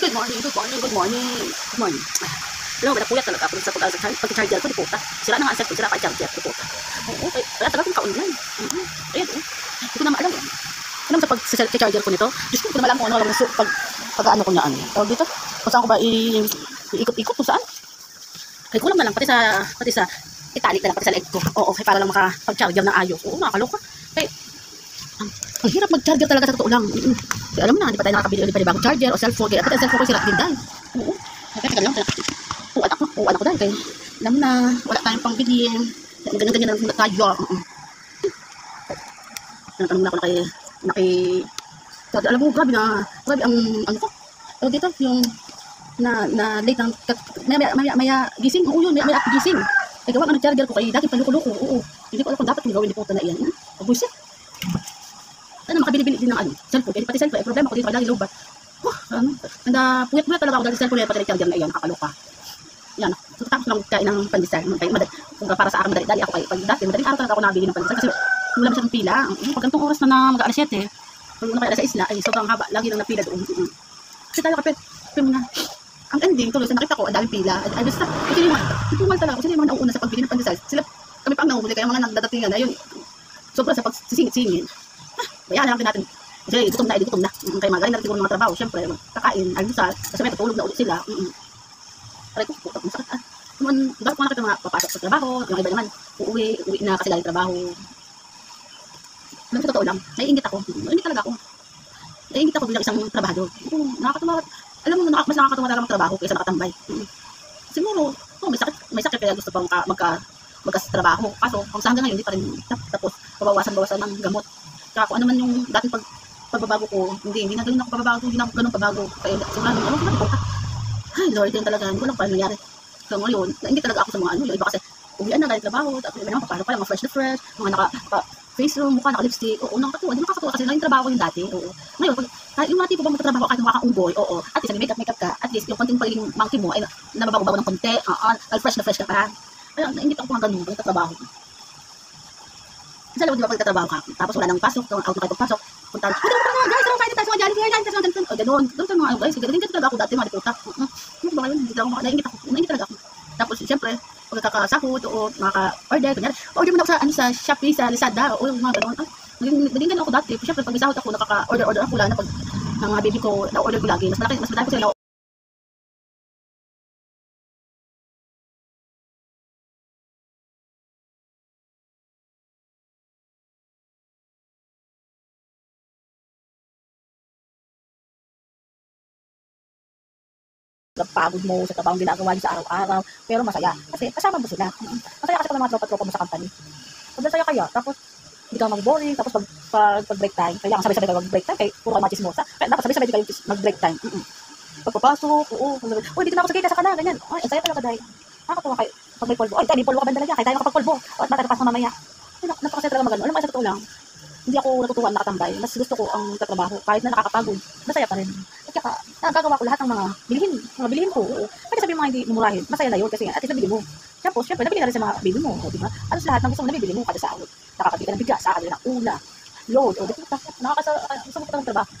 Good morning, good morning, good morning. Good morning. Alam mo ba, napuyat talaga ako sa pag-charger ko, di puta. Sira na nga ang cellphone, sira pa ang charger, di puta. Oo, kaya talaga kong kaon yan. Ayan, hindi ko na maalam. Alam sa pag-charger ko nito, Diyos ko, hindi ko na maalam kung ano lang pag-ano ko niyaan. Tawag dito, kung saan ko ba iikot-ikot, kung saan. Kaya kulang na lang, pati sa italik na lang, pati sa leg ko. Oo, kaya para lang makapag-charger na ayos. Oo, nakakaloka. Kaya, ang hirap mag-charger talaga sa totoo lang. Kaya alam mo na, hindi pa tayo nakakabili ulit pa bagong charger o cellphone. Kaya pati ang cellphone ko sira din dahil. Oo. Kaya tagal lang. Uwan ako dahil. Kaya alam mo na, wala tayong pangbili. Ganyan-ganyan lang tayo. Natanong na ako alam mo, grabe ang ano ko. O dito, yung na late ng maya gising. Oo yun, maya gising. Kaya gawa ng charger ko kaya dati paluko-luko. Oo. Hindi ko alam kung dapat kong gawin. Hindi po na iyan. Buisit. Ano, makabili-bili din ng cellphone. Kaya pati cellphone, problema ko dito, lagi lobat. Puyat-puyat talaga ako dahil cellphone, pati charger na iyan, kakaloka. Yan, tapos lang kain ng pandesal. Kung para sa akin, madali ako kayo. Pag dati, madaling araw talaga ako nabili ng pandesal. Kasi wala masyadong pila. Pag ganitong oras na mag-alas 7, pag nakaya sa isla, ay sobrang haba. Lagi lang napila doon. Kasi tayo kapit muna. Ang ending, tuloy, sa nakita ko, ang daming pila. Ay, basta, kasi yung talaga. Kasi yung mga nauuna sa pagbili ng pandesal, kami pa ang nauhuli, kaya mga nagdadatingan na yun. Sobra sa pagsisingit-singit. Bayaan na lang din natin. Kasi gutom na. Kaya magaling na rin siguro mga trabaho. Siyempre, kakain, almusal. Kasi may tutulog na ulit sila. Aray ko, putak mo sakit. Bakit ko nakita mga papasok sa trabaho. Yung iba naman, uuwi na kasi galing trabaho. Alam sa totoo lang, naiingit ako. Naiingit talaga ako. Naiingit ako bilang isang trabahador. Nakakatawa. Alam mo, mas nakakatawa talaga magtrabaho kaysa nakatambay. Siguro, may sakit kaya gusto pang magkatrabaho. Kaso, kung sa hanggang ngayon, hindi pa rin tapos pabawasan ng gamot. Kaya kung ano man yung dating pagbabago ko, hindi na ganun ako pababago, hindi na ako ganun pabago. Kaya sigurado, ay Lord, yun talaga, hindi ko lang paano nangyari. So ngayon, hindi talaga ako sa mga yung iba kasi uwian na galing trabaho, tapos iba naman papalo pa, mga fresh na fresh, mga naka-face room, mukha, naka-lipstick, oo, nakakatuwa, hindi nakakatuwa kasi naging trabaho yung dati, oo. Ngayon, yung mga tipo bang magtatrabaho kahit makaka-unggoy, oo, at least may makeup ka, at least yung konting pagiging monkey mo ay nababago-bago ng konti, fresh na fresh ka pa. Kaya naingit ako mga ganun, pagtatrabaho. Kasi alam mo, di ba pag nagtatrabaho ka, tapos wala nang pasok, out na kayo pagpasok, punta, guys, sarang kain tayo sa mga Jollibee, guys, sarang ganito, o gano'n, doon sa mga guys, ganito talaga ako dati, mga liputa. Ano ba ngayon, naingit ako. Tapos, siyempre, pag kakasahod o makaka-order, kunyari, order mo na ako sa Shopee, sa Lazada, o yung mga gano'n, naging ganun ako dati. Siyempre, pag may sahod ako, nakaka-order ako, lalo na pag ng mga baby ko, na-order ko lagi, mas malaki ko sila pagod mo sa trabaho ginagawa niyo sa araw-araw, pero masaya. Kasi kasama mo sila. Masaya kasi pag mga tropa-tropa mo sa company. Pag masaya kaya, tapos hindi ka mag-boring, tapos pag break time, kailangan sabay-sabay kayo mag-break time, kaya puro kayo machismosa. Kaya dapat sabay-sabay kayo mag-break time. Pagpapasok, dito na ako sa kita sa kana, ganyan. Ay, ang saya talaga dahil. Nakakatawa kayo. Pag may polvo, may polvo ka ba talaga? Kaya tayo makapagpolvo. O, at bata ka pa mamaya. Napakasaya talaga magano. Alam mo, sa totoo lang, hindi ako natutuwa nakatambay. Mas gusto ko ang tatrabaho. Kahit na nakakapagod, masaya pa rin. At saka, nagagawa ko lahat ng mga bilihin ko. Kasi sabi mga hindi mumurahin, masaya na yun kasi at least nabili mo. Tapos, syempre, nabili na rin sa mga baby mo. O, diba? Alos lahat ng gusto mo nabibili mo kada sahod. Nakakabili ka ng bigas, nakakabili ng ula, load, o dito, nakakasama ko ng trabaho.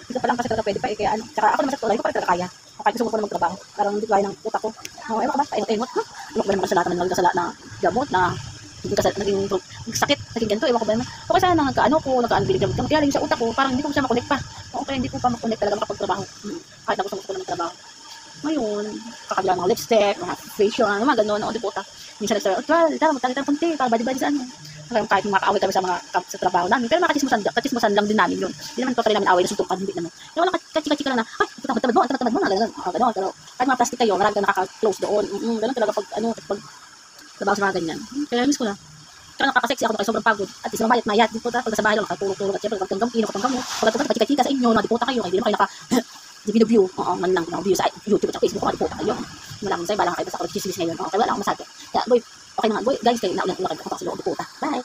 Dito pa lang kasi talaga pwede pa, kaya ano. Tsaka ako naman sa tulay ko pa rin talaga kaya. Kahit gusto ko pa na magtrabaho. Parang hindi kaya ng utak ko. Ewan ka ba? Paingot-ingot. Ewan ko ba naman sa lahat ng nagkasala na gamot na naging sakit, naging ganito, ewan ko ba naman. O kasi sana nagka-bili gamot. Kaya lang sa utak ko, parang hindi ko siya makonect pa. O kaya hindi ko pa makonect talaga makapagtrabaho. Kahit na gusto ko na magtrabaho. Ngayon, kakabila mga lipstick, mga facial, mga gano'n, o di puta. Minsan nagsabi, tara magtalit ng punti, para badi-badi sa ano. Kahit makakaaway kami sa trabaho namin, pero katismusan lang din namin yun. Hindi naman totally namin away na suntukan, hindi naman. Yung wala kachika-chika lang na, ay, tamad mo, gano'n. Pero kahit mga plastic kayo, marami ka nakaka-close doon. Gano'n talaga pag trabaho sa mga ganyan. Kaya miss ko na. Kaya nakakasexy ako na sobrang pagod. At least mamayat-mayat, di puta, pag sa bahay lang, nakatulog-tulog at siyempre, pagtanggam mo, pagkachika-chika sa inyo, di puta kayo, hindi naman kayo view, man lang view sa YouTube at sa Facebook, di puta kayo. Malamang sa'yo, balang kayo sa chismis ngayon. Kaya wala akong masabi. Kaya boy, okay na nga boy, guys, kayo naulan kayo sa loob, di puta. Bye!